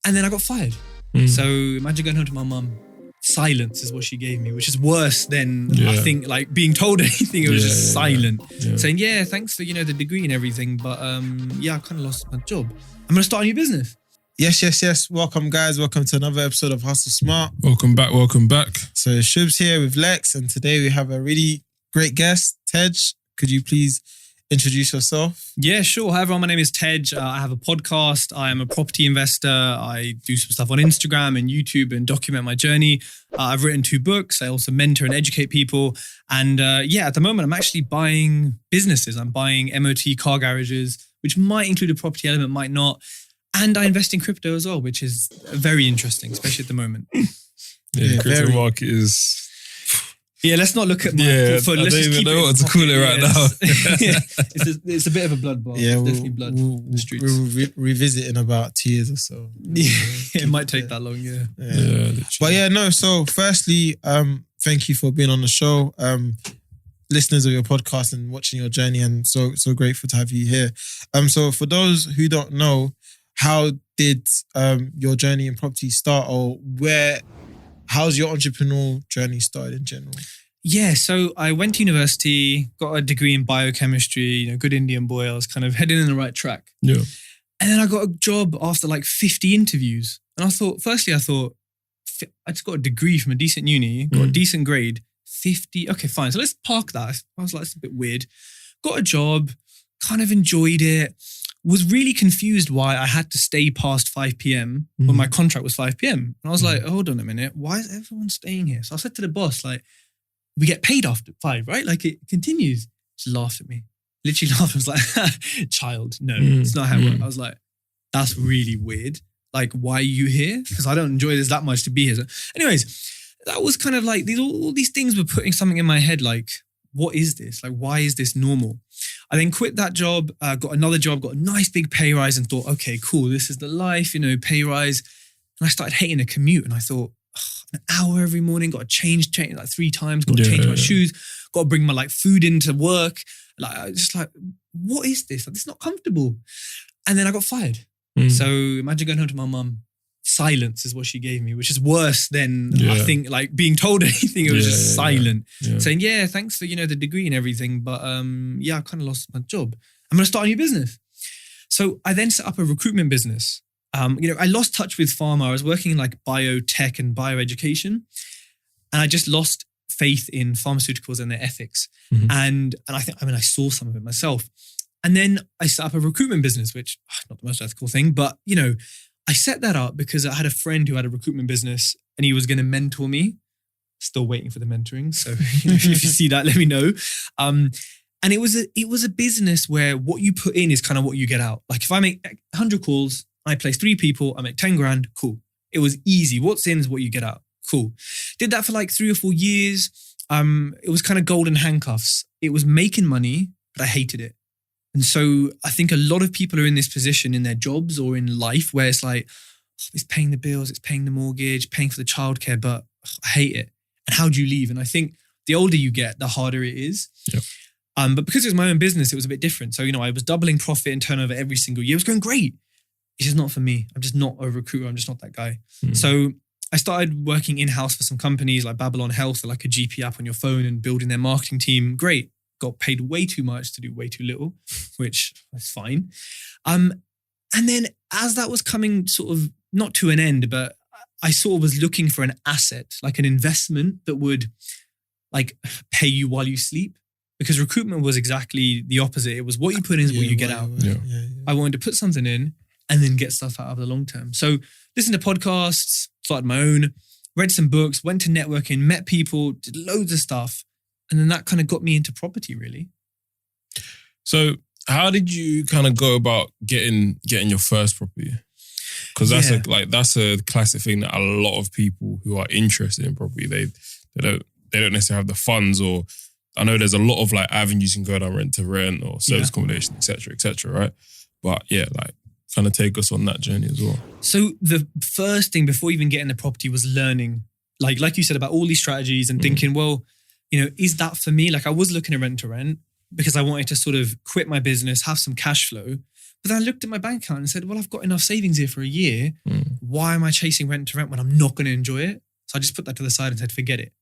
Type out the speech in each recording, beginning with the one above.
And then I got fired. So imagine going home to my mum. Silence is what she gave me, which is worse than I think like being told anything. It was just silent, saying, "Yeah, thanks for the degree and everything, but I kind of lost my job. I'm gonna start a new business." Yes. Welcome, guys. Welcome to another episode of Hustle Smart. Welcome back. So Shub's here with Lex, and today we have a really great guest, Tej. Could you please introduce yourself? Yeah, sure. Hi everyone, my name is Tej. I have a podcast. I am a property investor. I do some stuff on Instagram and YouTube and document my journey. I've written 2 books. I also mentor and educate people. And at the moment, I'm actually buying businesses. I'm buying MOT car garages, which might include a property element, might not. And I invest in crypto as well, which is very interesting, especially at the moment. Crypto market is... Yeah, let's not look at my portfolio. I don't even know what to call it right now. It's a bit of a bloodbath. Yeah, it's definitely blood in the streets. We'll revisit in about 2 years or so. It might take that long, So firstly, thank you for being on the show. Listeners of your podcast and watching your journey, and so grateful to have you here. So for those who don't know, how did your journey in property start, or how's your entrepreneurial journey started in general? Yeah, so I went to university, got a degree in biochemistry, good Indian boy. I was kind of heading in the right track. Yeah. And then I got a job after like 50 interviews. And I thought, I just got a degree from a decent uni, got a decent grade, 50. Okay, fine. So let's park that. I was like, it's a bit weird. Got a job, kind of enjoyed it. Was really confused why I had to stay past 5 p.m. when my contract was 5 p.m. And I was like, hold on a minute, why is everyone staying here? So I said to the boss, like, we get paid after 5, right? Like it continues. She laughed at me. Literally laughed. I was like, child, no, it's not how it works. I was like, that's really weird. Like, why are you here? Because I don't enjoy this that much to be here. So anyways, that was kind of like, all these things were putting something in my head like, what is this? Like, why is this normal? I then quit that job, got another job, got a nice big pay rise and thought, okay, cool, this is the life, pay rise. And I started hating the commute and I thought, an hour every morning, got to change like 3 times, got to change my shoes, got to bring my like food into work. Like, I was just like, what is this? Like, this is not comfortable. And then I got fired. So imagine going home to my mum. Silence is what she gave me, which is worse than I think like being told anything. It was just silent, saying, "Yeah, thanks for the degree and everything, but I kind of lost my job. I'm going to start a new business." So I then set up a recruitment business. I lost touch with pharma. I was working in like biotech and bioeducation, and I just lost faith in pharmaceuticals and their ethics. And I saw some of it myself. And then I set up a recruitment business, which not the most ethical thing, but I set that up because I had a friend who had a recruitment business and he was going to mentor me. Still waiting for the mentoring. So if you see that, let me know. And it was a business where what you put in is kind of what you get out. Like if I make 100 calls, I place 3 people, I make 10 grand, cool. It was easy. What's in is what you get out. Cool. Did that for like 3 or 4 years. It was kind of golden handcuffs. It was making money, but I hated it. And so I think a lot of people are in this position in their jobs or in life where it's like, it's paying the bills, it's paying the mortgage, paying for the childcare, but I hate it. And how do you leave? And I think the older you get, the harder it is. Yep. But because it was my own business, it was a bit different. So, I was doubling profit and turnover every single year. It was going great. It's just not for me. I'm just not a recruiter. I'm just not that guy. So I started working in-house for some companies like Babylon Health, or like a GP app on your phone, and building their marketing team. Great. Got paid way too much to do way too little, which is fine. And then as that was coming sort of not to an end, but I sort of was looking for an asset, like an investment that would like pay you while you sleep. Because recruitment was exactly the opposite. It was what you put in is what you get out. I wanted to put something in and then get stuff out of the long term. So listened to podcasts, started my own, read some books, went to networking, met people, did loads of stuff. And then that kind of got me into property, really. So how did you kind of go about getting your first property? Because that's a classic thing that a lot of people who are interested in property, they don't necessarily have the funds, or I know there's a lot of like avenues you can go down, rent to rent or service accommodation, etc., right? But like kind of take us on that journey as well. So the first thing before even getting the property was learning, like you said, about all these strategies and thinking, well, is that for me? Like I was looking at rent to rent because I wanted to sort of quit my business, have some cash flow, But then I looked at my bank account and said, well, I've got enough savings here for a year. Why am I chasing rent to rent when I'm not going to enjoy it? So I just put that to the side and said, forget it.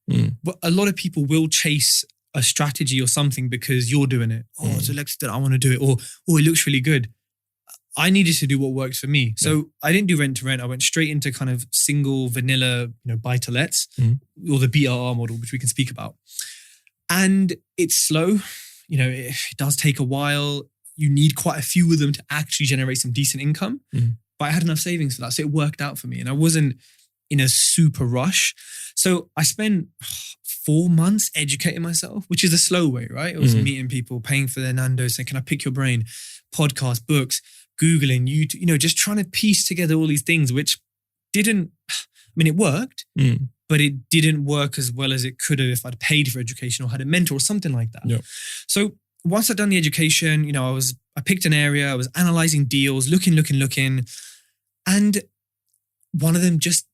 But a lot of people will chase a strategy or something because you're doing it. Oh, it's Alexa, I want to do it. Or, oh, it looks really good. I needed to do what works for me. So I didn't do rent to rent. I went straight into kind of single vanilla, buy to lets or the BRR model, which we can speak about. And it's slow. It does take a while. You need quite a few of them to actually generate some decent income. But I had enough savings for that. So it worked out for me. And I wasn't in a super rush. So I spent 4 months educating myself, which is the slow way, right? It was meeting people, paying for their Nando's, saying, can I pick your brain? Podcast, books, Googling, YouTube, just trying to piece together all these things, which didn't, it worked, but it didn't work as well as it could have if I'd paid for education or had a mentor or something like that. Yep. So once I'd done the education, I picked an area, I was analyzing deals, looking. And one of them just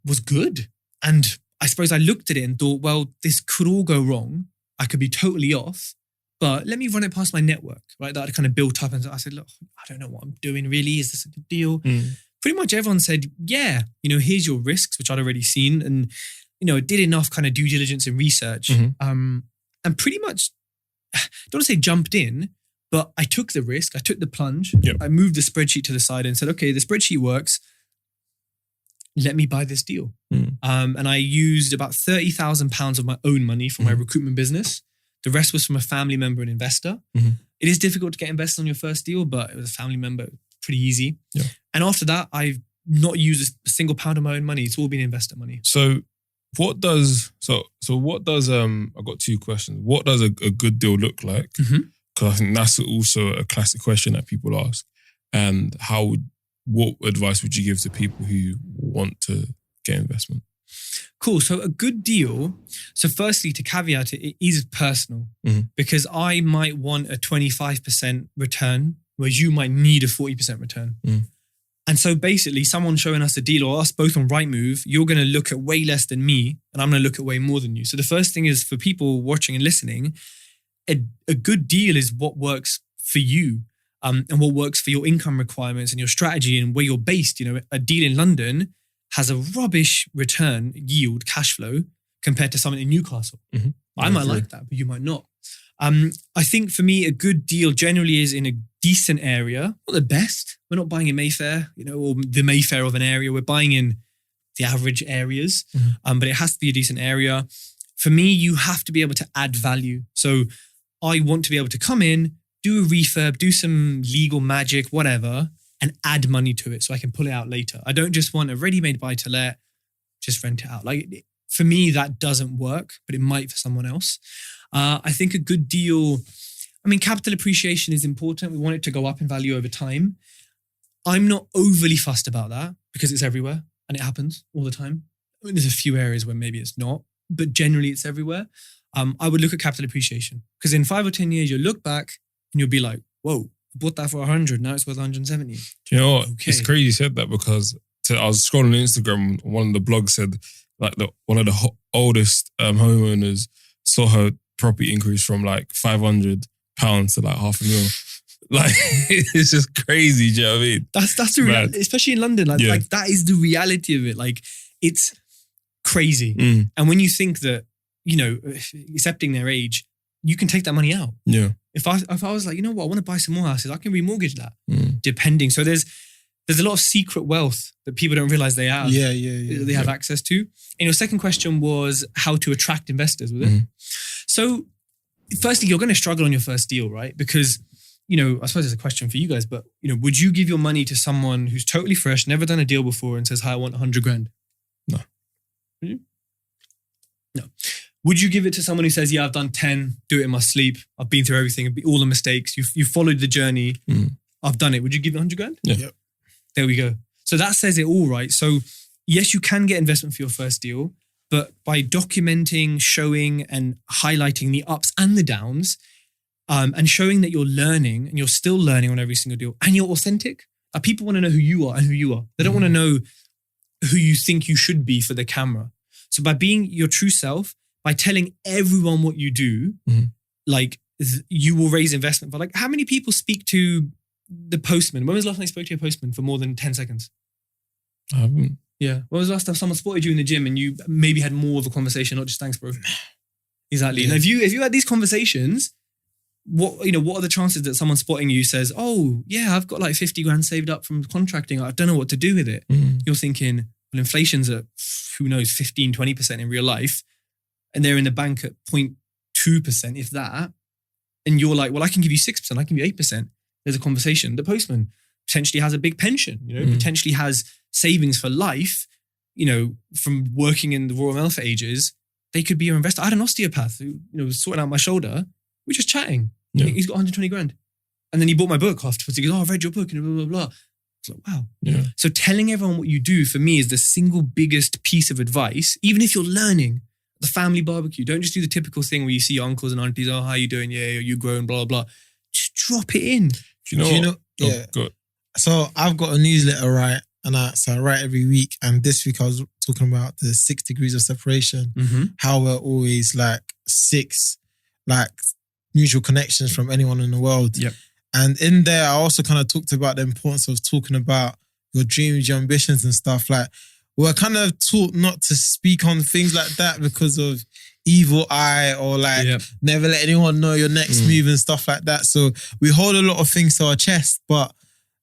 was good. And I suppose I looked at it and thought, well, this could all go wrong. I could be totally off, but let me run it past my network, right? That I kind of built up. And I said, look, I don't know what I'm doing really. Is this a good deal? Pretty much everyone said, yeah, here's your risks, which I'd already seen. And, did enough kind of due diligence and research. And pretty much, don't want to say jumped in, but I took the risk. I took the plunge. Yep. I moved the spreadsheet to the side and said, okay, the spreadsheet works. Let me buy this deal. And I used about £30,000 of my own money for my recruitment business. The rest was from a family member and investor. It is difficult to get invested on your first deal, but it was a family member, pretty easy. Yeah. And after that, I've not used a single pound of my own money. It's all been investor money. So what does, I've got two questions. What does a good deal look like? Because I think that's also a classic question that people ask. And what advice would you give to people who want to get investment? Cool. So a good deal. So firstly, to caveat it is personal because I might want a 25% return, whereas you might need a 40% return. And so basically someone showing us a deal or us both on Rightmove, you're going to look at way less than me and I'm going to look at way more than you. So the first thing is for people watching and listening, a good deal is what works for you and what works for your income requirements and your strategy and where you're based. A deal in London has a rubbish return yield cash flow compared to someone in Newcastle. I might like that, but you might not. I think for me, a good deal generally is in a decent area, not the best. We're not buying in Mayfair, or the Mayfair of an area. We're buying in the average areas, but it has to be a decent area. For me, you have to be able to add value. So I want to be able to come in, do a refurb, do some legal magic, whatever, and add money to it so I can pull it out later. I don't just want a ready-made buy-to-let, just rent it out. Like for me, that doesn't work, but it might for someone else. I think a good deal, capital appreciation is important. We want it to go up in value over time. I'm not overly fussed about that because it's everywhere and it happens all the time. There's a few areas where maybe it's not, but generally it's everywhere. I would look at capital appreciation because in 5 or 10 years, you'll look back and you'll be like, whoa, I bought that for 100. Now it's worth 170. Do you know what? Okay. It's crazy you said that because I was scrolling on Instagram. One of the blogs said like one of the oldest homeowners saw her property increase from like £500 to like $500,000. Like it's just crazy. Do you know what I mean? That's the reality, especially in London. Like that is the reality of it. Like it's crazy. And when you think that, accepting their age, you can take that money out. Yeah. If I was like, I want to buy some more houses, I can remortgage that. Depending. So there's a lot of secret wealth that people don't realize they have. Yeah. They have access to. And your second question was how to attract investors with it. So firstly, you're going to struggle on your first deal, right? Because, I suppose there's a question for you guys, but, would you give your money to someone who's totally fresh, never done a deal before and says, hi, I want 100 grand? No. Would you? No. Would you give it to someone who says, yeah, I've done 10, do it in my sleep. I've been through everything, all the mistakes. You've followed the journey. I've done it. Would you give it 100 grand? Yeah. Yep. There we go. So that says it all, right? So yes, you can get investment for your first deal, but by documenting, showing and highlighting the ups and the downs and showing that you're learning and you're still learning on every single deal and you're authentic. People want to know who you are and who you are. They don't want to know who you think you should be for the camera. So by being your true self, by telling everyone what you do, you will raise investment. But like how many people speak to the postman. When was the last time you spoke to your postman for more than 10 seconds? I haven't. Yeah. When was the last time someone spotted you in the gym and you maybe had more of a conversation, not just thanks, bro? Exactly. Yeah. And if you had these conversations, what are the chances that someone spotting you says, oh yeah, I've got like 50 grand saved up from contracting. I don't know what to do with it. You're thinking, well, inflation's at, who knows, 15, 20% in real life. And they're in the bank at 0.2%, if that. And you're like, well, I can give you 6%, I can give you 8%. There's a conversation. The postman potentially has a big pension, potentially has savings for life, from working in the Royal Mail for ages. They could be your investor. I had an osteopath who, was sorting out my shoulder. We're just chatting. Yeah. He's got 120 grand. And then he bought my book afterwards. He goes, oh, I've read your book and blah, blah, blah. It's like, wow. Yeah. So telling everyone what you do for me is the single biggest piece of advice. Even if you're learning the family barbecue, don't just do the typical thing where you see your uncles and aunties, oh, how you doing? Yeah, you growing, blah, blah, blah. Just drop it in. Do you know what? Yeah. Oh, good. So I've got a newsletter, right? And I write every week. And this week I was talking about the 6 degrees of separation, how we're always like 6 mutual connections from anyone in the world. Yep. And in there, I also kind of talked about the importance of talking about your dreams, your ambitions and stuff. Like, we're kind of taught not to speak on things like that because of evil eye or never let anyone know your next move and stuff like that. So we hold a lot of things to our chest, but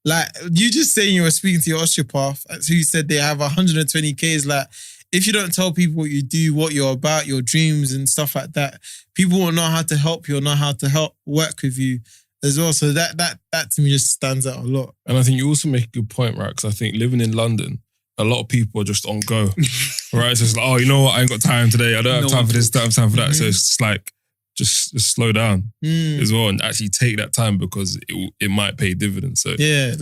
like you just saying you were speaking to your osteopath, who you said they have 120Ks. Like, if you don't tell people what you do, what you're about, your dreams and stuff like that, people won't know how to help you or know how to help work with you as well. So that to me just stands out a lot. And I think you also make a good point, right? Because I think living in London, a lot of people are just on go, right? So it's like, oh, you know what? I ain't got time today. I don't have time for this, don't have time for that. So it's just like, just slow down as well and actually take that time because it might pay dividends. So be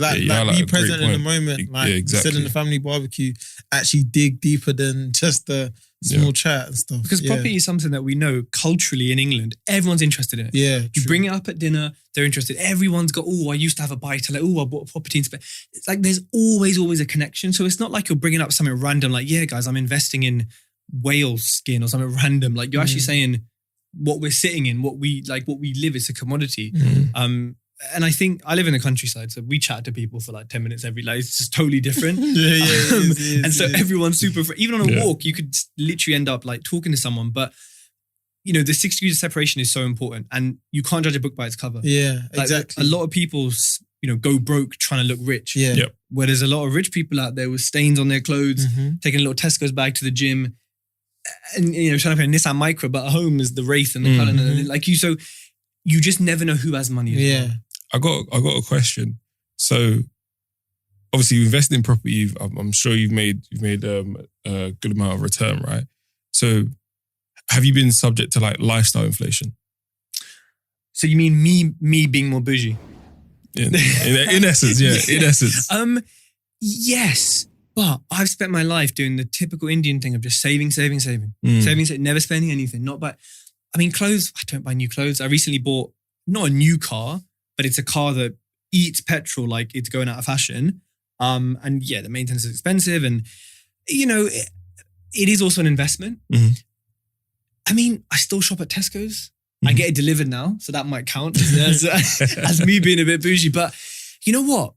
present in the moment. Like exactly. Said in the family barbecue, actually dig deeper than just the small chat and stuff. Because property is something that we know culturally in England, everyone's interested in it. Yeah, you bring it up at dinner, they're interested. Everyone's got, oh, I used to have a buy-to-let. Oh, I bought a property in Spain. It's like there's always a connection. So it's not like you're bringing up something random like, yeah, guys, I'm investing in whale skin or something random. Like you're actually saying what we're sitting in, what we live is a commodity. And I think I live in the countryside, so we chat to people for like 10 minutes every day. It's just totally different. So everyone's super even on a walk, you could literally end up like talking to someone. But the 6 degrees of separation is so important, and you can't judge a book by its cover. Yeah, like, exactly. A lot of people, go broke trying to look rich. Yeah. Yep. Where there's a lot of rich people out there with stains on their clothes, taking a little Tesco's bag to the gym, and trying to pay a Nissan Micra, but at home is the Wraith and the Cullen and like you. So you just never know who has money. Yeah. I got a question. So obviously you invested in property. I'm sure you've made a good amount of return, right? So have you been subject to like lifestyle inflation? So you mean me being more bougie? In essence, yeah. In essence. Yes. But I've spent my life doing the typical Indian thing of just saving, never spending anything. Clothes, I don't buy new clothes. I recently bought not a new car, but it's a car that eats petrol like it's going out of fashion. And yeah, the maintenance is expensive. And, it is also an investment. I still shop at Tesco's. I get it delivered now, so that might count as me being a bit bougie. But you know what?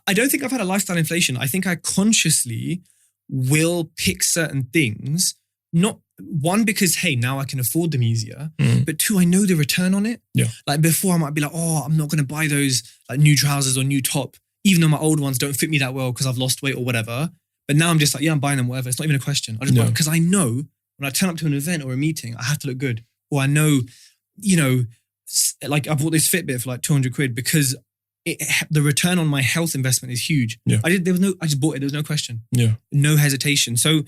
I don't think I've had a lifestyle inflation. I think I consciously will pick certain things, not one, because, hey, now I can afford them easier, but two, I know the return on it. Yeah. Like before I might be like, oh, I'm not going to buy those like new trousers or new top, even though my old ones don't fit me that well because I've lost weight or whatever. But now I'm just like, yeah, I'm buying them, whatever. It's not even a question. I just buy them because I know when I turn up to an event or a meeting, I have to look good. Or I know, like I bought this Fitbit for like 200 quid because the return on my health investment is huge. Yeah. I just bought it. There was no question. Yeah. No hesitation. So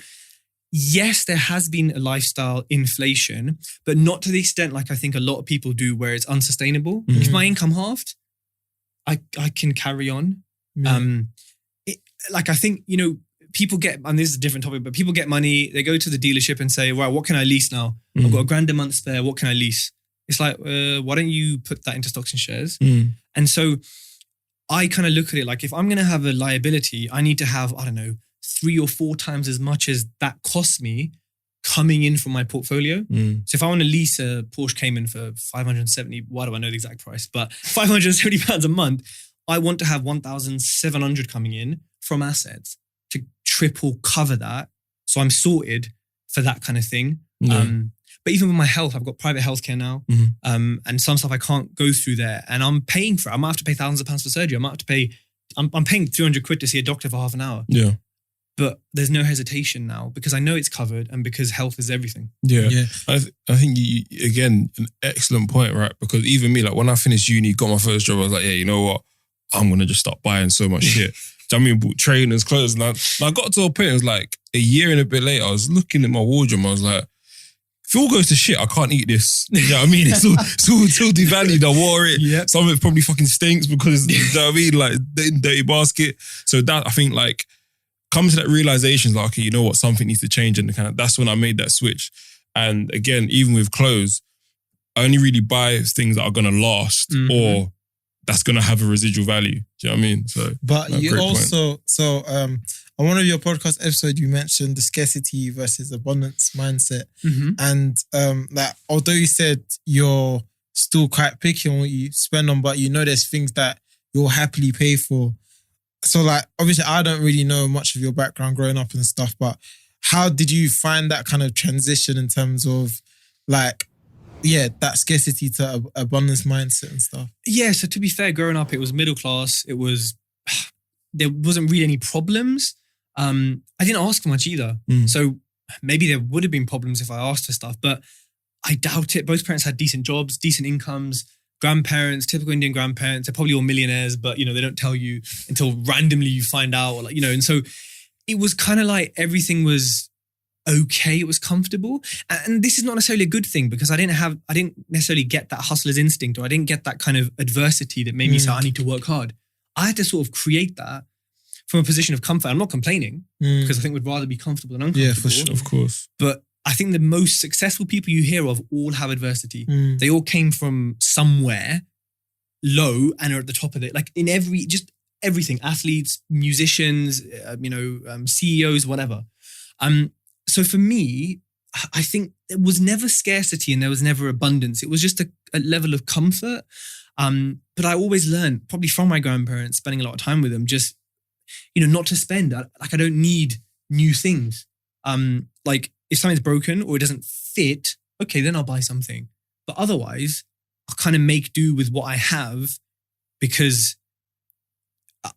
yes, there has been a lifestyle inflation, but not to the extent like I think a lot of people do where it's unsustainable. If my income halved, I can carry on. I think, people get, and this is a different topic, but people get money, they go to the dealership and say, right, what can I lease now? I've got $1,000 a month spare, what can I lease? It's like, why don't you put that into stocks and shares? And so I kind of look at it like, if I'm going to have a liability, I need to have, 3 or 4 times as much as that costs me coming in from my portfolio. Mm. So if I want to lease a Porsche Cayman for 570, why do I know the exact price? But £570 a month, I want to have 1,700 coming in from assets to triple cover that. So I'm sorted for that kind of thing. Yeah. But even with my health, I've got private healthcare now. Mhm. And some stuff I can't go through there. And I'm paying for it. I might have to pay thousands of pounds for surgery. I might have to pay, I'm paying 300 quid to see a doctor for half an hour. Yeah. But there's no hesitation now because I know it's covered and because health is everything. Yeah. I think you, again, an excellent point, right? Because even me, like when I finished uni, got my first job, I was like, yeah, you know what? I'm going to just start buying so much shit. Do you know what I mean? Bought trainers, clothes. And I got to a point, it was like a year and a bit later, I was looking at my wardrobe, I was like, if it all goes to shit, I can't eat this. You know what I mean? It's all devalued. I wore it. Yep. Some of it probably fucking stinks because, you know what I mean? Like, dirty basket. So that, I think, like, comes to that realization, like, okay, you know what? Something needs to change. And kind of, that's when I made that switch. And again, even with clothes, I only really buy things that are going to last or that's going to have a residual value. Do you know what I mean? So, But you great also, on one of your podcast episodes, you mentioned the scarcity versus abundance mindset. And like, although you said you're still quite picky on what you spend on, but you know there's things that you'll happily pay for. So like, obviously I don't really know much of your background growing up and stuff, but how did you find that kind of transition in terms of like, that scarcity to abundance mindset and stuff? Yeah, so to be fair, growing up, it was middle class. It was, there wasn't really any problems. I didn't ask for much either. So maybe there would have been problems if I asked for stuff, but I doubt it. Both parents had decent jobs, decent incomes, grandparents, typical Indian grandparents. They're probably all millionaires, but, you know, they don't tell you until randomly you find out, or like, you know, and so it was kind of like everything was okay. It was comfortable. And this is not necessarily a good thing because I didn't necessarily get that hustler's instinct, or I didn't get that kind of adversity that made me say, I need to work hard. I had to sort of create that from a position of comfort. I'm not complaining because I think we'd rather be comfortable than uncomfortable. Yeah, for sure. of course. But I think the most successful people you hear of all have adversity. They all came from somewhere low and are at the top of it. Like in everything, athletes, musicians, CEOs, whatever. So for me, I think there was never scarcity and there was never abundance. It was just a level of comfort. But I always learned, probably from my grandparents, spending a lot of time with them, just, you know, not to spend. I don't need new things. Like if something's broken or it doesn't fit, okay, then I'll buy something. But otherwise, I'll kind of make do with what I have because,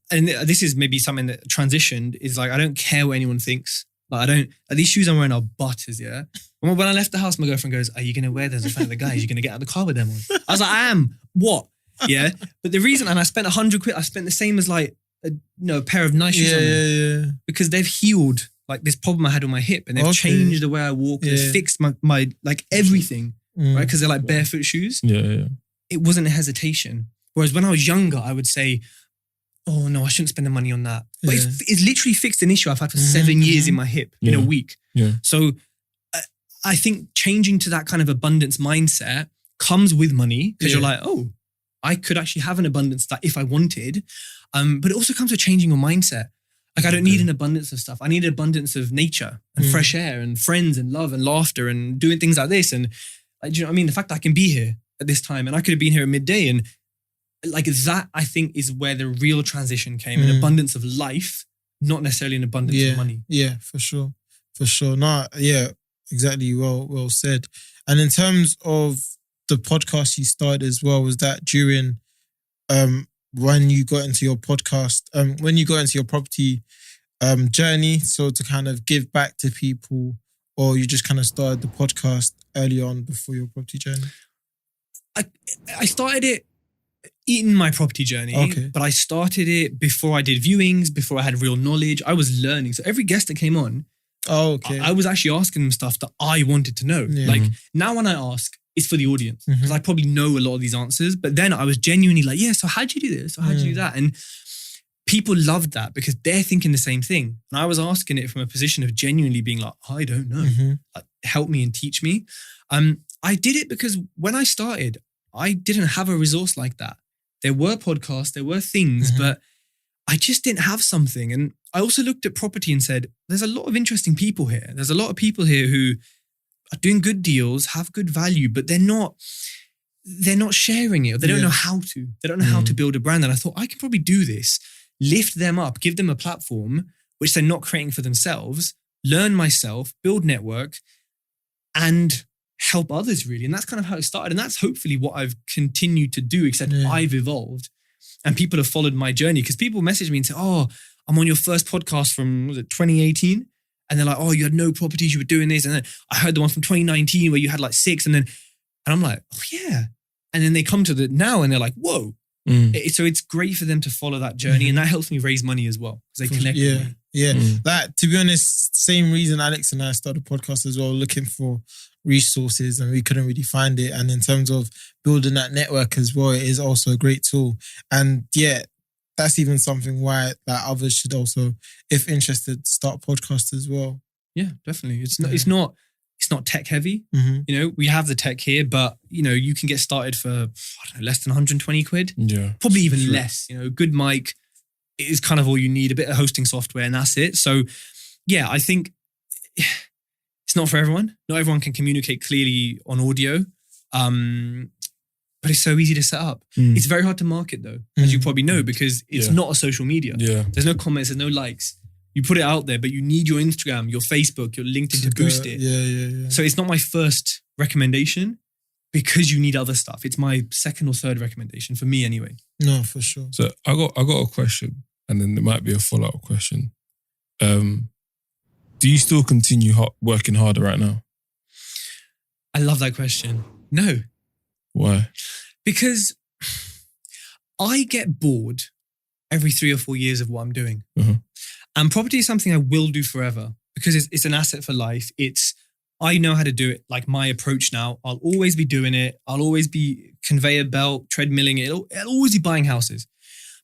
and this is maybe something that transitioned, is like, I don't care what anyone thinks. Like these shoes I'm wearing are butters, yeah? When I left the house, my girlfriend goes, are you going to wear those in front of the guys? You're going to get out of the car with them on? I was like, I am. What? Yeah? But the reason, and I spent 100 quid, I spent the same as like, a pair of nice shoes on them. Because they've healed like this problem I had with my hip and they've changed the way I walk. They've fixed my like everything, right? Because they're like barefoot shoes. Yeah. It wasn't a hesitation. Whereas when I was younger, I would say, oh no, I shouldn't spend the money on that. But it's literally fixed an issue I've had for 7 years in my hip in a week. Yeah. So I think changing to that kind of abundance mindset comes with money because you're like, oh, I could actually have an abundance that if I wanted. But it also comes with changing your mindset. Like I don't need an abundance of stuff. I need an abundance of nature and fresh air and friends and love and laughter and doing things like this. And like, do you know what I mean? The fact that I can be here at this time and I could have been here at midday, and like that, I think is where the real transition came. An abundance of life, not necessarily an abundance of money. Yeah, for sure. No, yeah, exactly. Well said. And in terms of the podcast you started as well, was that during when you got into your podcast, when you got into your property journey, so to kind of give back to people, or you just kind of started the podcast early on before your property journey? I started it in my property journey, but I started it before I did viewings, before I had real knowledge. I was learning. So every guest that came on, I was actually asking them stuff that I wanted to know. Yeah. Like now when I ask, it's for the audience because I probably know a lot of these answers. But then I was genuinely like, yeah, so how'd you do this? Or how'd you do that? And people loved that because they're thinking the same thing. And I was asking it from a position of genuinely being like, I don't know. Like, help me and teach me. I did it because when I started, I didn't have a resource like that. There were podcasts, there were things, but I just didn't have something. And I also looked at property and said, there's a lot of interesting people here. There's a lot of people here who are doing good deals, have good value, but they're not sharing it. Or they don't know how to. They don't know how to build a brand. And I thought, I can probably do this, lift them up, give them a platform, which they're not creating for themselves, learn myself, build network, and help others really. And that's kind of how it started. And that's hopefully what I've continued to do, except I've evolved and people have followed my journey. Because people message me and say, oh, I'm on your first podcast from, was it 2018? And they're like, oh, you had no properties, you were doing this. And then I heard the one from 2019 where you had like 6. And I'm like, oh yeah. And then they come to the now and they're like, whoa. So it's great for them to follow that journey. And that helps me raise money as well. Because they connect with me. Yeah. That, to be honest, same reason Alex and I started a podcast as well, looking for resources, and we couldn't really find it. And in terms of building that network as well, it is also a great tool. And yeah, that's even something why that others should also, if interested, start podcasts as well. Yeah, definitely. It's not tech heavy. You know, we have the tech here, but you know, you can get started for, I don't know, less than 120 quid. Yeah. Probably even less. You know, good mic is kind of all you need, a bit of hosting software, and that's it. So yeah, I think it's not for everyone. Not everyone can communicate clearly on audio. But it's so easy to set up. It's very hard to market though, as you probably know, because it's not a social media. There's no comments, there's no likes. You put it out there, but you need your Instagram, your Facebook, your LinkedIn to boost it. So it's not my first recommendation because you need other stuff. It's my second or third recommendation for me anyway. No, for sure. So I got a question, and then there might be a follow-up question. Do you still continue working harder right now? I love that question. No. Why? Because I get bored every 3 or 4 years of what I'm doing. And property is something I will do forever because it's an asset for life. I know how to do it, like my approach now. I'll always be doing it. I'll always be conveyor belt, treadmilling it. I'll always be buying houses,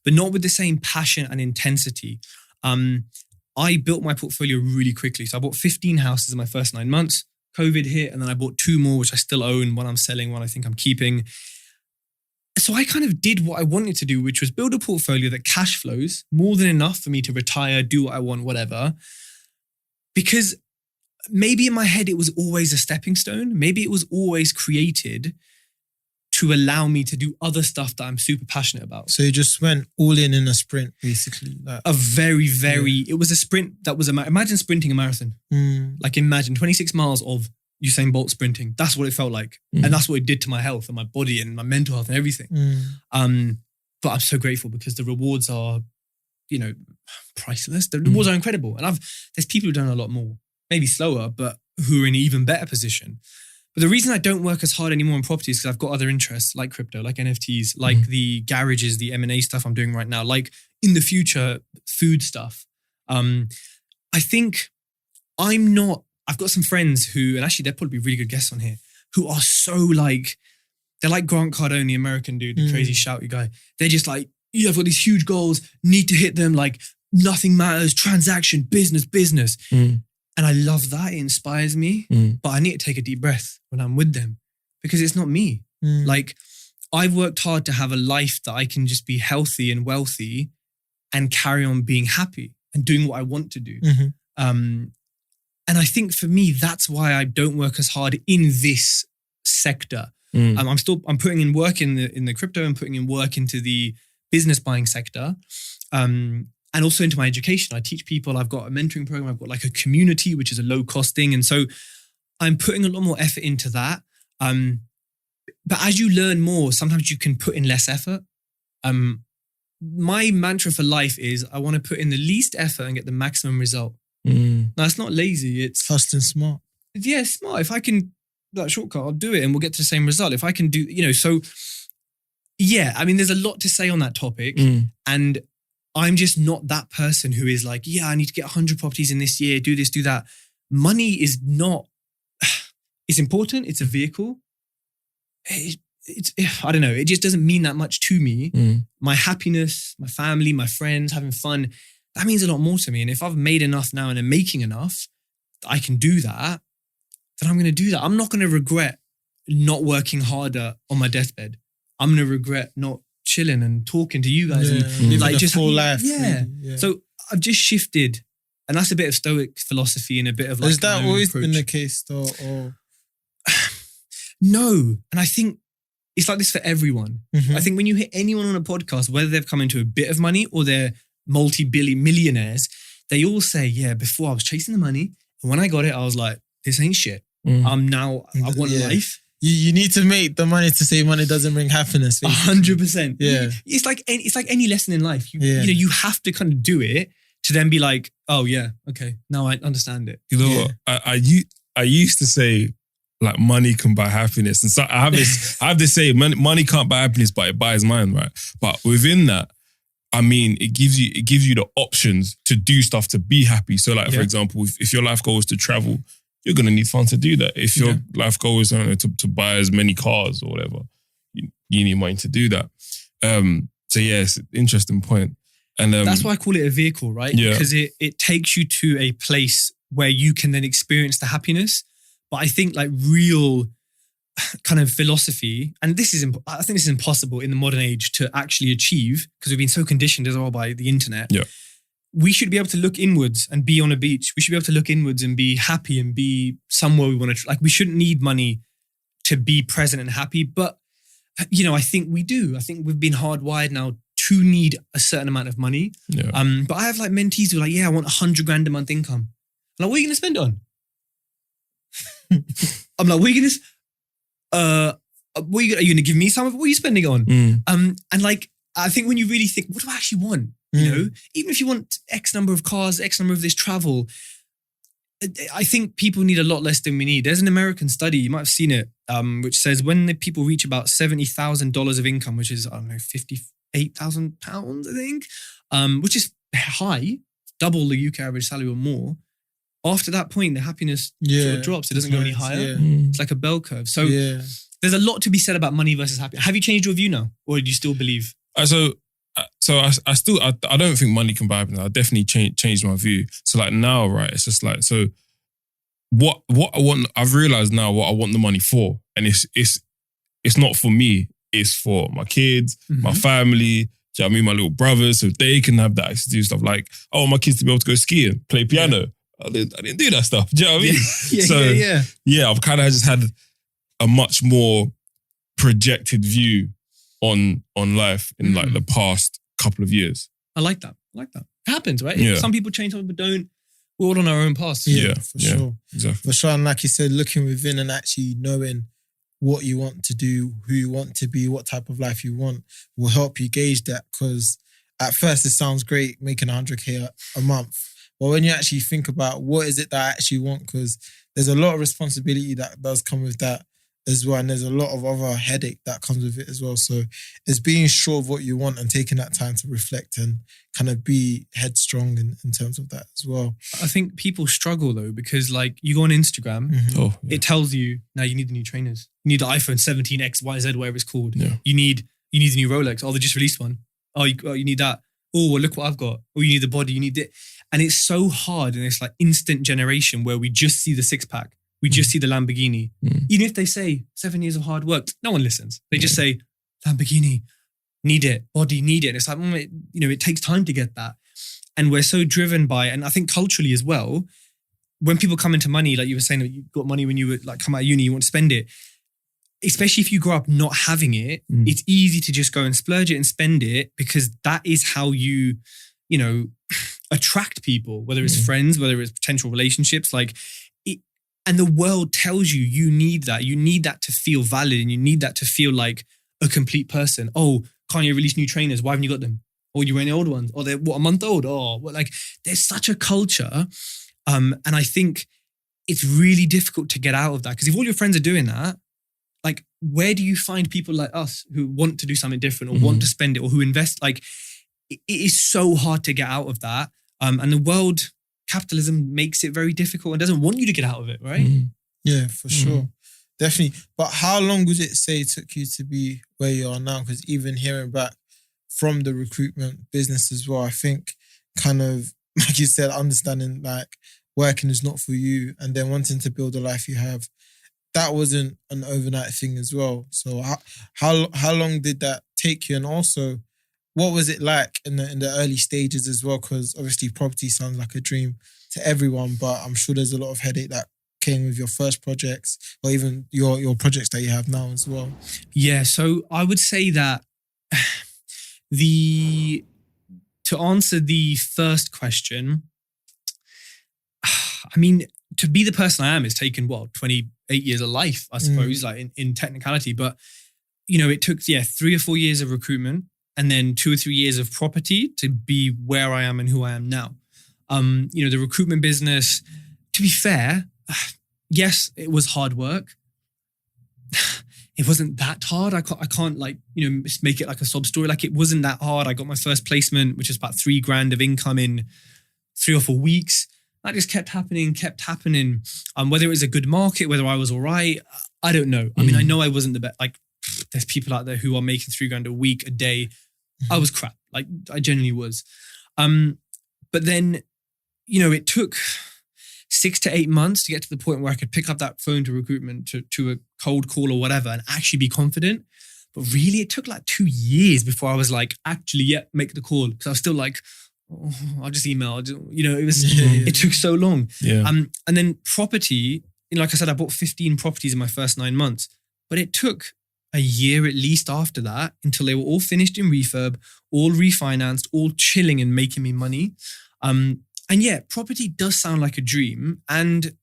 but not with the same passion and intensity. I built my portfolio really quickly. So I bought 15 houses in my first 9 months. COVID hit, and then I bought 2 more, which I still own. One I'm selling, one I think I'm keeping. So I kind of did what I wanted to do, which was build a portfolio that cash flows more than enough for me to retire, do what I want, whatever. Because maybe in my head, it was always a stepping stone. Maybe it was always created to allow me to do other stuff that I'm super passionate about. So you just went all in a sprint, basically. A very, very, it was a sprint that was, imagine sprinting a marathon. Like imagine 26 miles of Usain Bolt sprinting. That's what it felt like. And that's what it did to my health and my body and my mental health and everything. But I'm so grateful because the rewards are, you know, priceless. The rewards are incredible. And there's people who've done a lot more, maybe slower, but who are in an even better position. But the reason I don't work as hard anymore in property is because I've got other interests like crypto, like NFTs, like the garages, the M&A stuff I'm doing right now, like in the future, food stuff. I think I've got some friends who, and actually they're probably really good guests on here, who are so like, they're like Grant Cardone, the American dude, the crazy shouty guy. They're just like, yeah, I've got these huge goals, need to hit them, like nothing matters, transaction, business. And I love that. It inspires me. But I need to take a deep breath when I'm with them because it's not me. Like I've worked hard to have a life that I can just be healthy and wealthy and carry on being happy and doing what I want to do. And I think for me, that's why I don't work as hard in this sector. I'm putting in work in the crypto and putting in work into the business buying sector. And also into my education. I teach people, I've got a mentoring program, I've got like a community, which is a low cost thing. And so I'm putting a lot more effort into that. But as you learn more, sometimes you can put in less effort. My mantra for life is I want to put in the least effort and get the maximum result. Now it's not lazy, it's fast and smart. Yeah, smart. If I can, that shortcut, I'll do it and we'll get to the same result. If I can do, you know, so yeah, I mean, there's a lot to say on that topic. And I'm just not that person who is like, yeah, I need to get 100 properties in this year, do this, do that. Money is not, it's important. It's a vehicle. It's I don't know. It just doesn't mean that much to me. My happiness, my family, my friends, having fun, that means a lot more to me. And if I've made enough now and I'm making enough, I can do that, then I'm going to do that. I'm not going to regret not working harder on my deathbed. I'm going to regret not chilling and talking to you guys and like just full life. So I've just shifted, and that's a bit of Stoic philosophy and a bit of like. Has that always been the case though? Or No. And I think it's like this for everyone. Mhm. I think when you hear anyone on a podcast, whether they've come into a bit of money or they're multi-billion millionaires, they all say, yeah, before I was chasing the money. And when I got it, I was like, this ain't shit. I want life. You need to make the money to say money doesn't bring happiness. 100%. Yeah. It's like any lesson in life. You Yeah. know, you have to kind of do it to then be like, oh yeah, okay, now I understand it. You know what? I used to say like money can buy happiness, and so I have this saying, money can't buy happiness, but it buys mine, right? But within that, I mean, it gives you the options to do stuff to be happy. So like, for example, if your life goal is to travel, you're going to need funds to do that. If your life goal is, I don't know, to buy as many cars or whatever, you need money to do that. So yeah, it's an interesting point. And that's why I call it a vehicle, right? Yeah. Because it takes you to a place where you can then experience the happiness. But I think like real kind of philosophy, and I think this is impossible in the modern age to actually achieve because we've been so conditioned as well by the internet. Yeah. We should be able to look inwards and be on a beach. We should be able to look inwards and be happy and be somewhere we want to. Like we shouldn't need money to be present and happy. But you know, I think we do. I think we've been hardwired now to need a certain amount of money. Yeah. But I have like mentees who are like, yeah, I want 100 grand a month income. I'm like, what are you going to spend it on? I'm like, what are you going to? Are you going to give me some of it? What are you spending it on? And like, I think when you really think, what do I actually want? You know, even if you want X number of cars, X number of this travel, I think people need a lot less than we need. There's an American study, you might have seen it, which says when the people reach about $70,000 of income, which is, I don't know, £58,000, I think, which is high, double the UK average salary or more. After that point, the happiness sort of drops. It doesn't go any higher. It's like a bell curve. So there's a lot to be said about money versus happiness. Have you changed your view now? Or do you still believe? So I don't think money can buy happiness. I definitely changed my view. So like now, right, it's just like, so what I want, I've realized now what I want the money for. And it's not for me. It's for my kids, my family, do you know what I mean, my little brothers, so they can have that access to do stuff like, I want my kids to be able to go skiing, play piano. I didn't do that stuff. Do you know what I mean? Yeah, I've kind of just had a much more projected view on life in like the past couple of years. I like that. It happens, right? Yeah. Some people change, some people don't. We're all on our own paths. Yeah, for sure. Exactly. For sure. And like you said, looking within and actually knowing what you want to do, who you want to be, what type of life you want will help you gauge that. Because at first it sounds great making 100K a month. But when you actually think about what is it that I actually want, because there's a lot of responsibility that does come with that as well. And there's a lot of other headache that comes with it as well. So it's being sure of what you want and taking that time to reflect and kind of be headstrong in terms of that as well. I think people struggle though, because like you go on Instagram, it tells you, now you need the new trainers. You need the iPhone 17 XYZ, whatever it's called. Yeah. You need the new Rolex. Oh, they just released one. Oh, you need that. Oh, well, look what I've got. Oh, you need the body. You need it. And it's so hard in this like instant generation where we just see the six pack. We just see the Lamborghini. Even if they say 7 years of hard work, no one listens. They just say, Lamborghini, need it, body, need it. And it's like, it takes time to get that. And we're so driven by, and I think culturally as well, when people come into money, like you were saying, that you got money when you were like come out of uni, you want to spend it. Especially if you grow up not having it, it's easy to just go and splurge it and spend it because that is how you attract people, whether it's friends, whether it's potential relationships, and the world tells you you need that. You need that to feel valid and you need that to feel like a complete person. Oh, Kanye released new trainers. Why haven't you got them? Or you're wearing the old ones. Or they're a month old. Oh, there's such a culture. And I think it's really difficult to get out of that because if all your friends are doing that, like, where do you find people like us who want to do something different or want to spend it or who invest? Like, it is so hard to get out of that. And the world... capitalism makes it very difficult and doesn't want you to get out of it, right? Yeah, for sure. Definitely. But how long would it say it took you to be where you are now? Because even hearing back from the recruitment business as well, I think kind of, like you said, understanding like working is not for you and then wanting to build a life you have, that wasn't an overnight thing as well. So how long did that take you? And also, what was it like in the early stages as well? Because obviously property sounds like a dream to everyone, but I'm sure there's a lot of headache that came with your first projects or even your projects that you have now as well? Yeah, so I would say that to answer the first question, I mean, to be the person I am has taken 28 years of life, I suppose, like in technicality. But, it took 3 or 4 years of recruitment and then 2 or 3 years of property to be where I am and who I am now. The recruitment business, to be fair, yes, it was hard work. It wasn't that hard. I can't make it like a sob story. Like, it wasn't that hard. I got my first placement, which is about $3,000 of income in 3 or 4 weeks. That just kept happening. Whether it was a good market, whether I was all right, I don't know. I mean, I know I wasn't the best. Like, there's people out there who are making $3,000 a week, a day. I was crap. Like, I genuinely was. But then, it took 6 to 8 months to get to the point where I could pick up that phone to recruitment, to a cold call or whatever, and actually be confident. But really, it took like 2 years before I was like, actually, make the call. Because I was still like, I'll just email. It took so long. Yeah. And then property, like I said, I bought 15 properties in my first 9 months. But it took a year at least after that until they were all finished in refurb, all refinanced, all chilling and making me money. And yeah, property does sound like a dream, and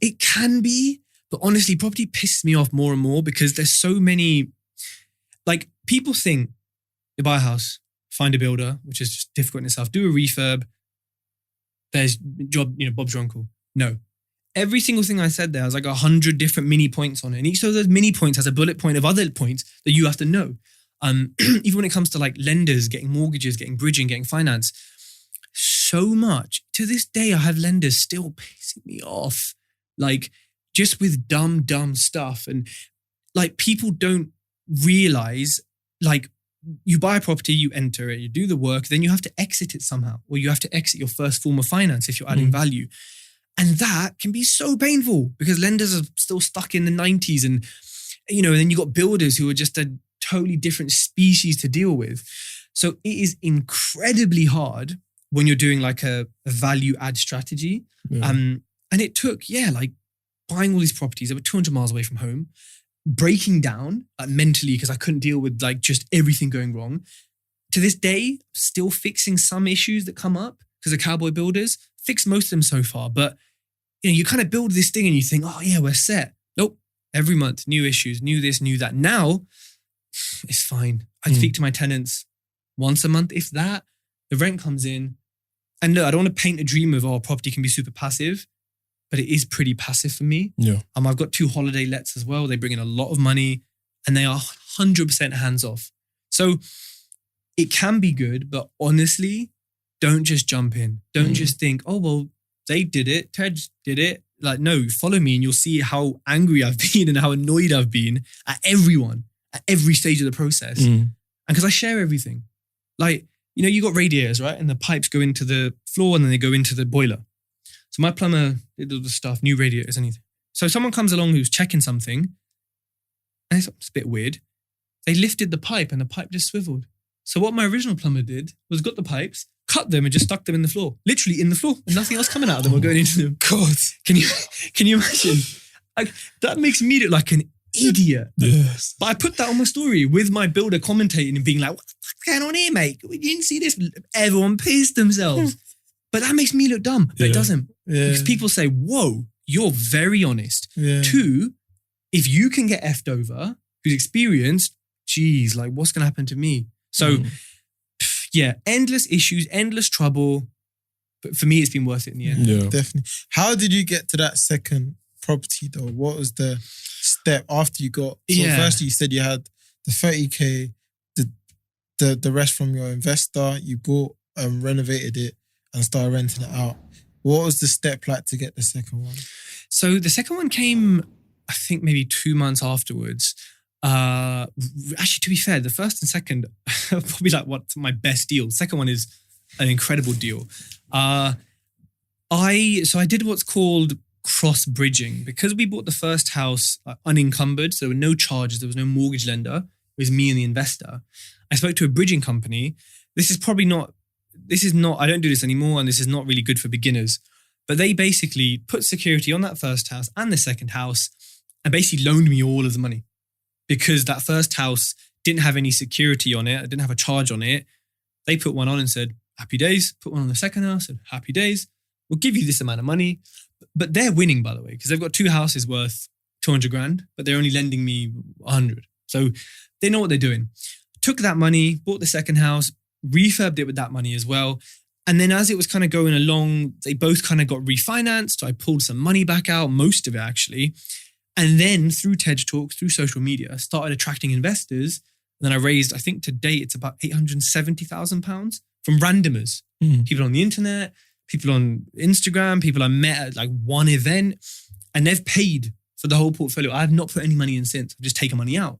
it can be, but honestly, property pisses me off more and more because there's so many, like, people think you buy a house, find a builder, which is just difficult in itself, do a refurb, there's job, Bob's your uncle. No. Every single thing I said there has like 100 different mini points on it. And each of those mini points has a bullet point of other points that you have to know. Even when it comes to like lenders, getting mortgages, getting bridging, getting finance, so much. To this day, I have lenders still pissing me off, like just with dumb stuff. And like, people don't realize, like, you buy a property, you enter it, you do the work, then you have to exit it somehow, or you have to exit your first form of finance if you're adding value. And that can be so painful because lenders are still stuck in the 90s. And, and then you got builders who are just a totally different species to deal with. So it is incredibly hard when you're doing like a value add strategy. Yeah. And it took, like buying all these properties that were 200 miles away from home, breaking down mentally because I couldn't deal with like just everything going wrong. To this day, still fixing some issues that come up because of cowboy builders. Fixed most of them so far, but you kind of build this thing and you think, oh yeah, we're set. Nope. Every month, new issues, new this, new that. Now, it's fine. I speak to my tenants once a month, if that. The rent comes in. And look, I don't want to paint a dream of, property can be super passive, but it is pretty passive for me. Yeah. I've got 2 holiday lets as well. They bring in a lot of money and they are 100% hands off. So it can be good, but honestly, don't just jump in. Don't just think, oh, well, they did it. Ted did it. Like, no, follow me and you'll see how angry I've been and how annoyed I've been at everyone at every stage of the process. And because I share everything. Like, you got radiators, right? And the pipes go into the floor and then they go into the boiler. So my plumber did all the stuff, new radiators, anything. So someone comes along who's checking something and it's a bit weird. They lifted the pipe and the pipe just swiveled. So what my original plumber did was got the pipes, cut them and just stuck them in the floor. Literally in the floor. And nothing else coming out of them or going into them. God. Can you imagine? Like, that makes me look like an idiot. Yes. But I put that on my story with my builder commentating and being like, what the fuck's going on here, mate? We didn't see this. Everyone pissed themselves. But that makes me look dumb. But it doesn't. Yeah. Because people say, whoa, you're very honest. Yeah. 2, if you can get effed over, who's experienced, geez, like what's going to happen to me? So endless issues, endless trouble. But for me, it's been worth it in the end. Yeah. Definitely. How did you get to that second property though? What was the step after you got? So firstly, you said you had the 30K, the rest from your investor. You bought, renovated it and started renting it out. What was the step like to get the second one? So the second one came, I think maybe 2 months afterwards. Actually, to be fair, the first and second are probably like what's my best deal. The second one is an incredible deal. I did what's called cross bridging because we bought the first house unencumbered. So there were no charges. There was no mortgage lender. It was me and the investor. I spoke to a bridging company. This is not, I don't do this anymore and this is not really good for beginners. But they basically put security on that first house and the second house and basically loaned me all of the money because that first house didn't have any security on it. It didn't have a charge on it. They put one on and said, happy days. Put one on the second house, said, happy days. We'll give you this amount of money. But they're winning, by the way, because they've got 2 houses worth 200 grand, but they're only lending me 100. So they know what they're doing. Took that money, bought the second house, refurbed it with that money as well. And then as it was kind of going along, they both kind of got refinanced. So I pulled some money back out, most of it actually. And then through TED Talks, through social media, started attracting investors. And then I raised, I think to date, it's about £870,000 from randomers. People on the internet, people on Instagram, people I met at like one event, and they've paid for the whole portfolio. I have not put any money in since. I've just taken money out.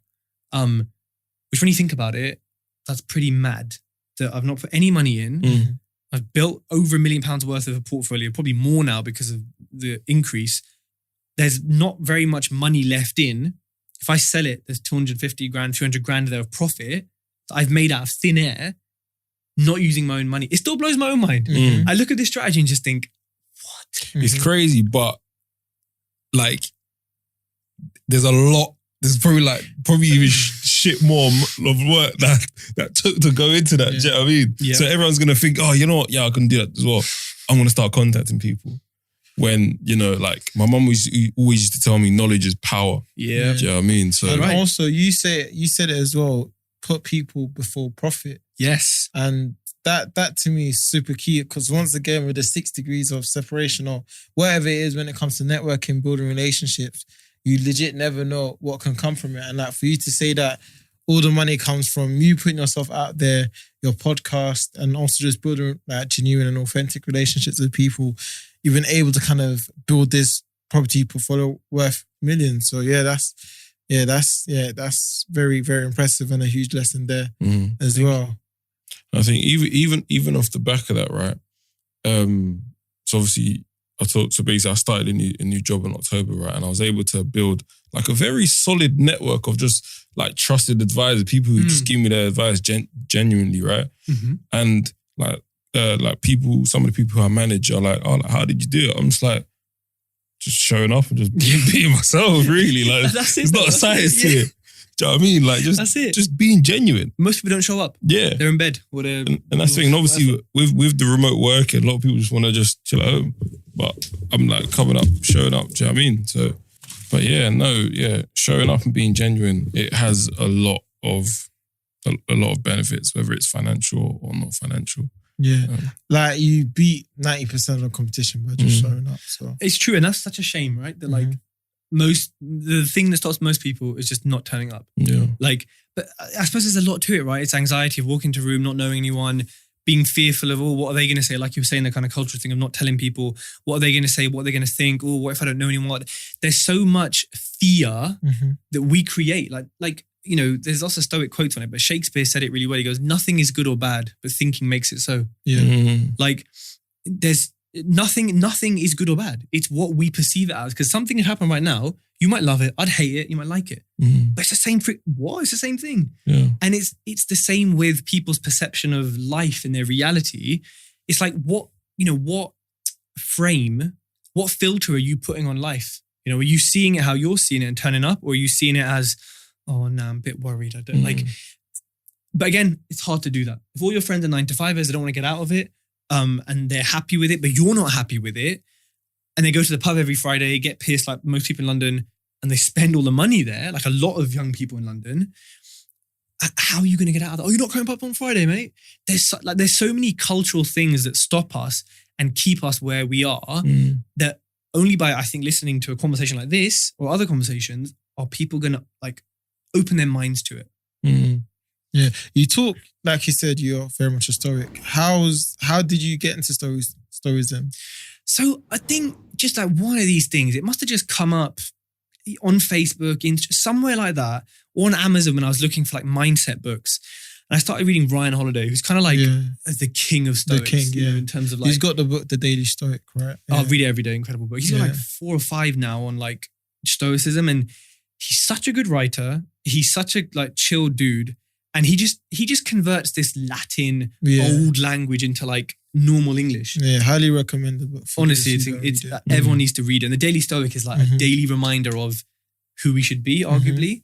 Which when you think about it, that's pretty mad that I've not put any money in. I've built over £1 million worth of a portfolio, probably more now because of the increase. There's not very much money left in. If I sell it, there's 250 grand, 300 grand there of profit that I've made out of thin air, not using my own money. It still blows my own mind. I look at this strategy and just think, what? It's crazy, but like, there's a lot. There's probably even shit more of work that took to go into that. Do you know what I mean? Yeah. So everyone's gonna think, oh, you know what? Yeah, I can do that as well. I'm gonna start contacting people. When, you know, like my mum always used to tell me knowledge is power. Yeah. Do you know what I mean? So And also, you said it as well, put people before profit. Yes. And that to me is super key, because once again, with the 6 degrees of separation or whatever it is when it comes to networking, building relationships, you legit never know what can come from it. And like for you to say that all the money comes from you putting yourself out there, your podcast, and also just building like genuine and authentic relationships with people, you've been able to kind of build this property portfolio worth millions. So that's very, very impressive and a huge lesson there as well. I think even off the back of that, right? So obviously basically I started a new job in October, right? And I was able to build like a very solid network of just like trusted advisors, people who just give me their advice genuinely, right? And like people, some of the people who I manage are like, oh, like, how did you do it? I'm just like, just showing up and just being myself, really. Like, it's not a science to it. Do you know what I mean? Like, just being genuine. Most people don't show up. Yeah. They're in bed. Or they're, and that's the thing. And obviously, with the remote work, a lot of people just want to just chill at home. But I'm like coming up, showing up. Do you know what I mean? So, but showing up and being genuine, it has a lot of benefits, whether it's financial or not financial. Yeah. Like you beat 90% of the competition by just showing up. So it's true. And that's such a shame, right? That like the thing that stops most people is just not turning up. Yeah. Like, but I suppose there's a lot to it, right? It's anxiety of walking into a room, not knowing anyone, being fearful of, what are they going to say? Like you were saying, the kind of cultural thing of not telling people, what are they going to say? What are they going to think? Oh, what if I don't know anyone? There's so much fear that we create. Like, you know, there's also Stoic quotes on it, but Shakespeare said it really well. He goes, nothing is good or bad, but thinking makes it so. Yeah. Like there's nothing is good or bad. It's what we perceive it as. Because something could happen right now. You might love it. I'd hate it. You might like it. But it's the same. It's the same thing. Yeah. And it's the same with people's perception of life and their reality. It's like what filter are you putting on life? You know, are you seeing it how you're seeing it and turning up, or are you seeing it as, oh no, I'm a bit worried. I don't like. But again, it's hard to do that. If all your friends are 9-to-5ers, they don't want to get out of it, and they're happy with it, but you're not happy with it, and they go to the pub every Friday, get pissed like most people in London, and they spend all the money there, like a lot of young people in London. How are you going to get out of that? Oh, you're not coming pub on Friday, mate. There's so many cultural things that stop us and keep us where we are that only by, I think, listening to a conversation like this or other conversations are people going to like open their minds to it. Yeah. You talk, like you said, you're very much a Stoic. How did you get into Stoicism? So I think just like one of these things, it must have just come up on Facebook, somewhere like that, or on Amazon when I was looking for like mindset books. And I started reading Ryan Holiday, who's kind of like the king of Stoics. The king, you know, in terms of like... He's got the book, The Daily Stoic, right? Yeah. I'll read it every day, incredible book. He's got like 4 or 5 now on like Stoicism, and he's such a good writer. He's such a like chill dude. And he just converts this Latin old language into like normal English. Yeah, highly recommend the book. Honestly, it's everyone needs to read it. And the Daily Stoic is like a daily reminder of who we should be, arguably.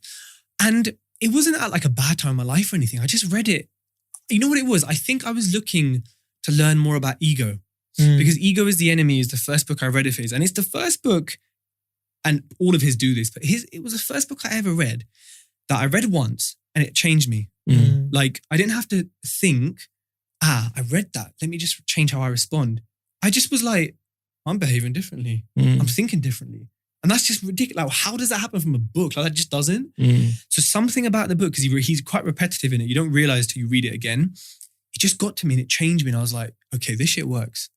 And it wasn't at like a bad time in my life or anything. I just read it. You know what it was? I think I was looking to learn more about ego. Because Ego is the Enemy is the first book I read of his. And it's the first book, and all of his do this, but it was the first book I ever read that I read once and it changed me. Like, I didn't have to think, I read that. Let me just change how I respond. I just was like, I'm behaving differently. I'm thinking differently. And that's just ridiculous. Like, how does that happen from a book? Like, that just doesn't. So something about the book, because he's quite repetitive in it. You don't realize till you read it again. It just got to me and it changed me. And I was like, okay, this shit works.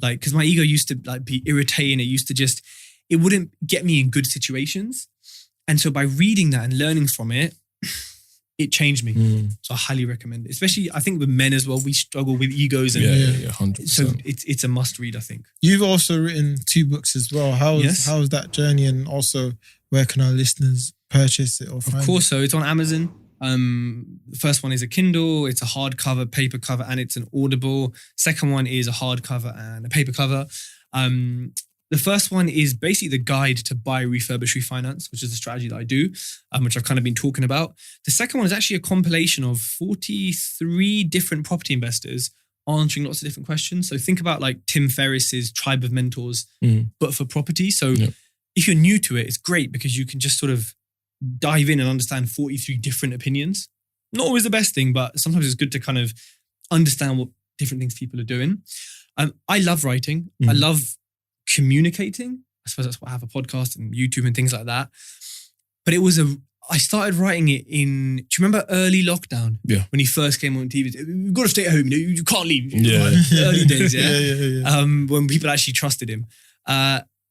Like, because my ego used to like be irritating. It used to it wouldn't get me in good situations. And so by reading that and learning from it, it changed me. So I highly recommend it. Especially, I think with men as well, we struggle with egos. And 100%. So it's a must read, I think. You've also written 2 books as well. How's that journey? And also, where can our listeners purchase it or find it? Of course, so it's on Amazon. The first one is a Kindle, it's a hardcover, paper cover, and it's an Audible. Second one is a hardcover and a paper cover. The first one is basically the guide to buy, refurbish, refinance, which is the strategy that I do, which I've kind of been talking about. The second one is actually a compilation of 43 different property investors answering lots of different questions. So think about like Tim Ferriss's Tribe of Mentors, but for property. So if you're new to it, it's great because you can just sort of dive in and understand 43 different opinions. Not always the best thing, but sometimes it's good to kind of understand what different things people are doing. I love writing. I love communicating. I suppose that's why I have a podcast and YouTube and things like that. But I started writing it in, do you remember early lockdown? Yeah. When he first came on TV, you've got to stay at home, you can't leave. Yeah. Early days, yeah. When people actually trusted him.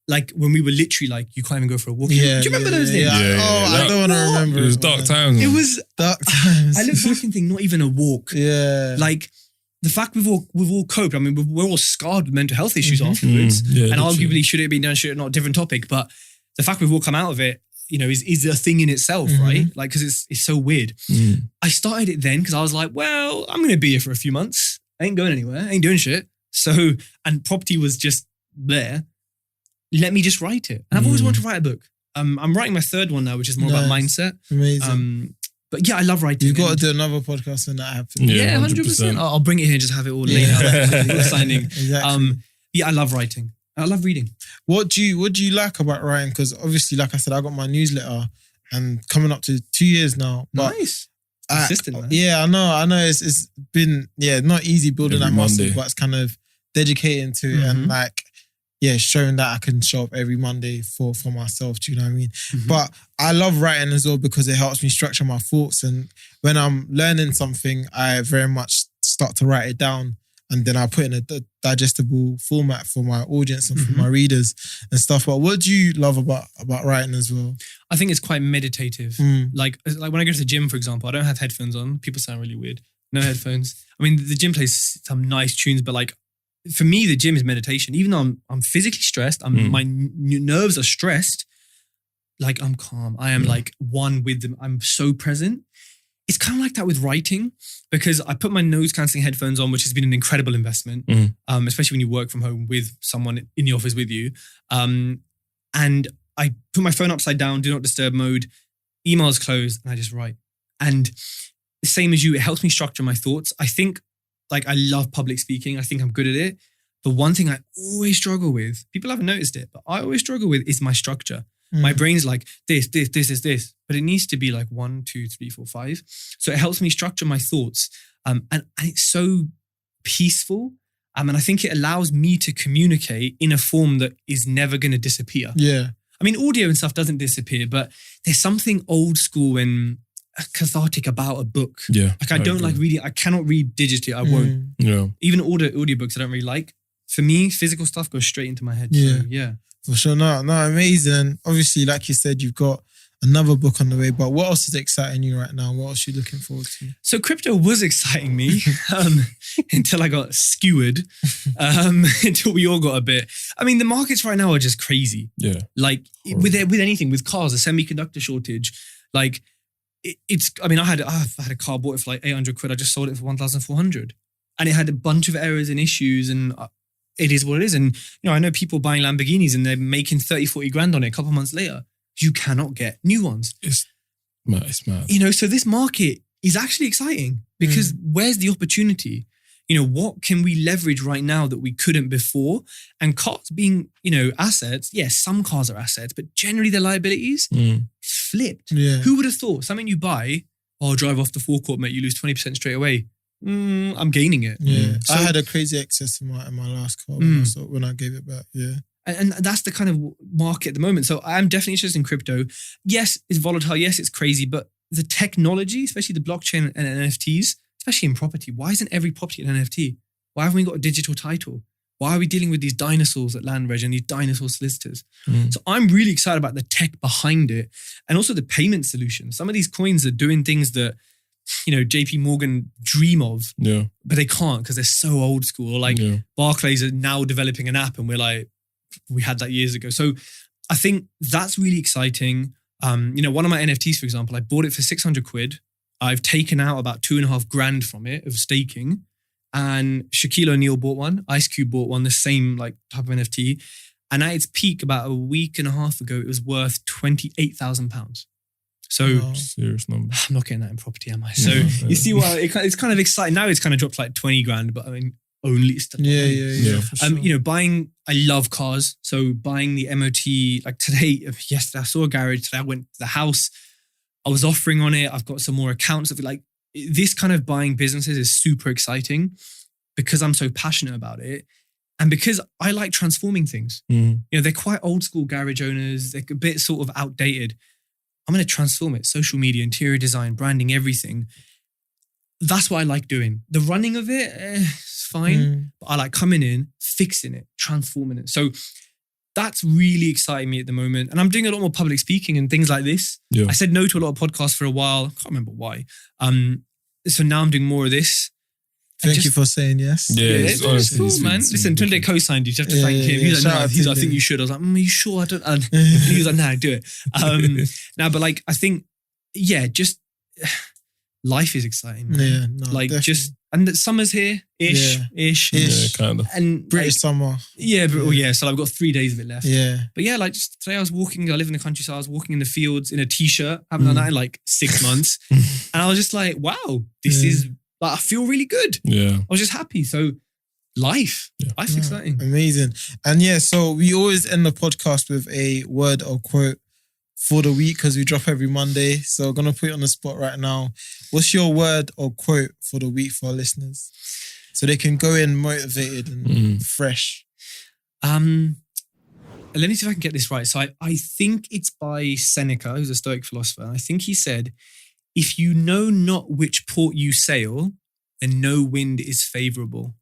Like when we were literally like, you can't even go for a walk. Do you remember those days? I don't want to remember. It was dark times. It was dark times. I look back and think, not even a walk. Yeah. Like the fact we've all coped. I mean, we're all scarred with mental health issues afterwards. And arguably, should it have been done, should it not? Different topic. But the fact we've all come out of it, you know, is a thing in itself, right? Like, because it's so weird. I started it then because I was like, well, I'm going to be here for a few months. I ain't going anywhere. I ain't doing shit. So, and property was just there. Let me just write it. And I've always wanted to write a book. I'm writing my third one now, which is more about mindset. Amazing. But yeah, I love writing. You've got to do another podcast when that happens. Yeah, 100%. I'll bring it here and just have it all laid out. Signing. Exactly. Yeah, I love writing. I love reading. What do you like about writing? Because obviously, like I said, I got my newsletter and coming up to 2 years now. But nice. Consistent, man. Yeah, I know. It's been not easy building every that muscle, Monday. but it's kind of dedicating to it and like showing that I can show up every Monday for myself. Do you know what I mean? But I love writing as well because it helps me structure my thoughts. And when I'm learning something, I very much start to write it down. And then I put in a digestible format for my audience and for my readers and stuff. But what do you love about writing as well? I think it's quite meditative. Like when I go to the gym, for example, I don't have headphones on. People sound really weird. No headphones. I mean, the gym plays some nice tunes, but like for me, the gym is meditation. Even though I'm physically stressed, my nerves are stressed. Like I'm calm. I am like one with them. I'm so present. It's kind of like that with writing because I put my noise cancelling headphones on, which has been an incredible investment, especially when you work from home with someone in the office with you. And I put my phone upside down, do not disturb mode, emails closed, and I just write. And the same as you, it helps me structure my thoughts. I think like I love public speaking. I think I'm good at it. The one thing I always struggle with, people haven't noticed it, but I always struggle with is my structure. My brain's like this, but it needs to be like 1, 2, 3, 4, 5. So it helps me structure my thoughts. And it's so peaceful. And I think it allows me to communicate in a form that is never going to disappear. Yeah. I mean, audio and stuff doesn't disappear, but there's something old school and cathartic about a book. Yeah. Like I don't like reading. I cannot read digitally. I won't. Yeah. Even audiobooks I don't really like. For me, physical stuff goes straight into my head. Yeah. So, yeah. For sure. No, amazing. And obviously, like you said, you've got another book on the way, but what else is exciting you right now? What else are you looking forward to? So crypto was exciting me until I got skewered, until we all got a bit. I mean, the markets right now are just crazy. Yeah. Like with anything, with cars, a semiconductor shortage, like it's, I mean, I've had a car, bought it for like 800 quid. I just sold it for 1,400. and it had a bunch of errors and issues, and it is what it is. And, I know people buying Lamborghinis and they're making 30, 40 grand on it a couple of months later. You cannot get new ones. It's mad. So this market is actually exciting because where's the opportunity? What can we leverage right now that we couldn't before? And cars being, assets, yes, some cars are assets, but generally they're liabilities. It's flipped. Yeah. Who would have thought something you buy, drive off the forecourt, mate, you lose 20% straight away. I'm gaining it. Yeah. So, I had a crazy excess in my last car when I gave it back. Yeah. And that's the kind of market at the moment. So I'm definitely interested in crypto. Yes, it's volatile. Yes, it's crazy. But the technology, especially the blockchain and NFTs, especially in property, why isn't every property an NFT? Why haven't we got a digital title? Why are we dealing with these dinosaurs at Land Reg and these dinosaur solicitors? So I'm really excited about the tech behind it and also the payment solution. Some of these coins are doing things that, JP Morgan dream of, but they can't because they're so old school. Like Barclays are now developing an app and we're like, we had that years ago. So I think that's really exciting. One of my NFTs, for example, I bought it for 600 quid. I've taken out about 2.5 grand from it of staking. And Shaquille O'Neal bought one. Ice Cube bought one, the same type of NFT. And at its peak about a week and a half ago, it was worth £28,000. So serious number. I'm not getting that in property, am I? So you see what it's kind of exciting. Now it's kind of dropped like 20 grand, but I mean, only stuff. Yeah. For sure. I love cars. So buying the MOT, yesterday I saw a garage. Today I went to the house. I was offering on it. I've got some more accounts of it. This kind of buying businesses is super exciting because I'm so passionate about it. And because I like transforming things. They're quite old school garage owners. They're a bit sort of outdated. I'm going to transform it. Social media, interior design, branding, everything. That's what I like doing. The running of it, it's fine. But I like coming in, fixing it, transforming it. So that's really exciting me at the moment. And I'm doing a lot more public speaking and things like this. Yeah. I said no to a lot of podcasts for a while. I can't remember why. So now I'm doing more of this. Thank you for saying yes. Yeah, it's cool, man. Listen, Tunde co-signed you. You have to thank him. He's like, no, I think you should. I was like, are you sure? I don't. And he was like, nah, do it. But I think, just life is exciting, man. Yeah, no, definitely. And the summer's here, ish. Yeah, kind of. And British summer. Yeah, so I've got 3 days of it left. Yeah. But just today I was walking, I live in the countryside, I was walking in the fields in a t-shirt, haven't done that in 6 months. And I was just like, wow, this is, I feel really good. Yeah. I was just happy. So life's exciting. Amazing. And so we always end the podcast with a word or quote for the week because we drop every Monday. So I'm going to put you on the spot right now. What's your word or quote for the week for our listeners? So they can go in motivated and fresh. Let me see if I can get this right. So I think it's by Seneca, who's a Stoic philosopher. I think he said, if you know not which port you sail, then no wind is favorable.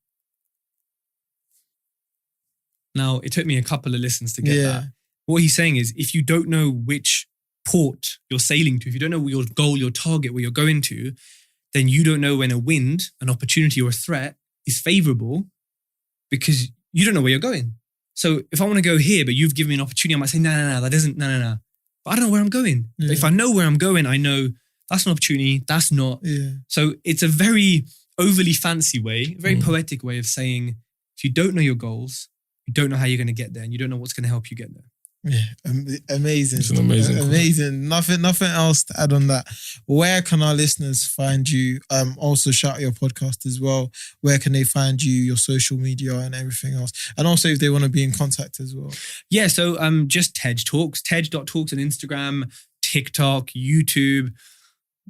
Now, it took me a couple of listens to get that. What he's saying is, if you don't know which port you're sailing to, if you don't know your goal, your target, where you're going to, then you don't know when a wind, an opportunity or a threat is favorable because you don't know where you're going. So if I want to go here, but you've given me an opportunity, I might say, no, that isn't, no. But I don't know where I'm going. Yeah. But if I know where I'm going, I know that's an opportunity, that's not. Yeah. So it's a very overly fancy way, a very poetic way of saying, if you don't know your goals, you don't know how you're going to get there and you don't know what's going to help you get there. Yeah, amazing. It's an amazing quote. Amazing. Nothing else to add on that. Where can our listeners find you? Also shout out your podcast as well. Where can they find you, your social media and everything else? And also if they want to be in contact as well. Yeah, so just Tej Talks, tej.talks on Instagram, TikTok, YouTube,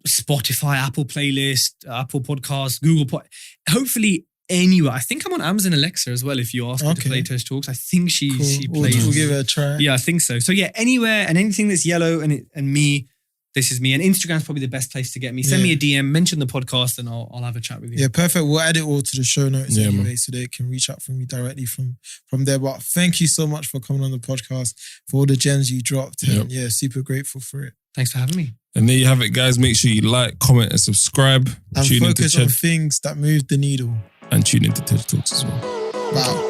Spotify, Apple Playlist, Apple Podcasts, Google Hopefully anywhere. I think I'm on Amazon Alexa as well. If you ask her to play Tej Talks, I think she plays. We'll give it a try. Yeah, I think so. So anywhere and anything that's yellow and me, this is me. And Instagram's probably the best place to get me. Send me a DM, mention the podcast, and I'll have a chat with you. Yeah, perfect. We'll add it all to the show notes anyway, so they can reach out from me directly from there. But thank you so much for coming on the podcast, for all the gems you dropped. And super grateful for it. Thanks for having me. And there you have it, guys. Make sure you like, comment, and subscribe. And focus on things that move the needle. And tune into TED Talks as well. Wow.